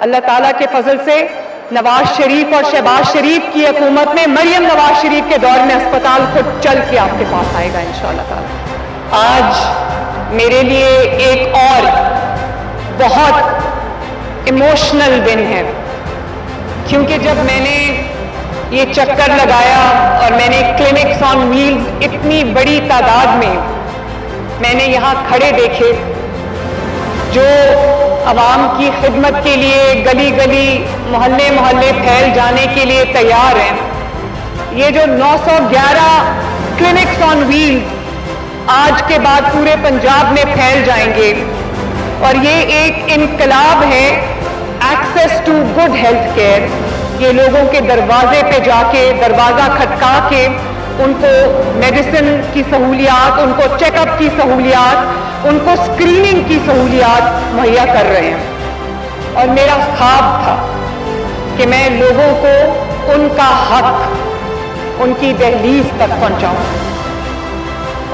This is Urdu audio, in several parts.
اللہ تعالیٰ کے فضل سے نواز شریف اور شہباز شریف کی حکومت میں مریم نواز شریف کے دور میں اسپتال خود چل کے آپ کے پاس آئے گا انشاءاللہ تعالیٰ۔ آج میرے لیے ایک اور بہت ایموشنل دن ہے، کیونکہ جب میں نے یہ چکر لگایا اور میں نے کلینکس آن ویلز اتنی بڑی تعداد میں نے یہاں کھڑے دیکھے جو عوام کی خدمت کے لیے گلی گلی محلے محلے پھیل جانے کے لیے تیار ہیں۔ یہ جو 911 کلینکس آن ویلز آج کے بعد پورے پنجاب میں پھیل جائیں گے، اور یہ ایک انقلاب ہے access to good health care. یہ لوگوں کے دروازے پہ جا کے دروازہ کھٹکا کے ان کو میڈیسن کی سہولیات، ان کو چیک اپ کی سہولیات، ان کو اسکریننگ کی سہولیات مہیا کر رہے ہیں۔ اور میرا خواب تھا کہ میں لوگوں کو ان کا حق ان کی دہلیز تک پہنچاؤں،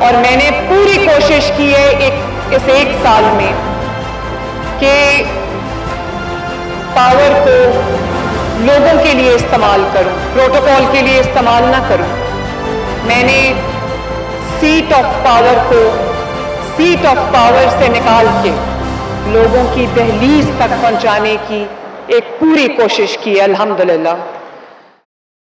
اور میں نے پوری کوشش کی ہے اس ایک سال میں کہ پاور کو لوگوں کے لیے استعمال کروں، پروٹوکول کے لیے استعمال نہ کروں۔ میں نے سیٹ آف پاور کو سیٹ آف پاور سے نکال کے لوگوں کی دہلیز تک پہنچانے کی ایک پوری کوشش کی ہے، الحمدللہ۔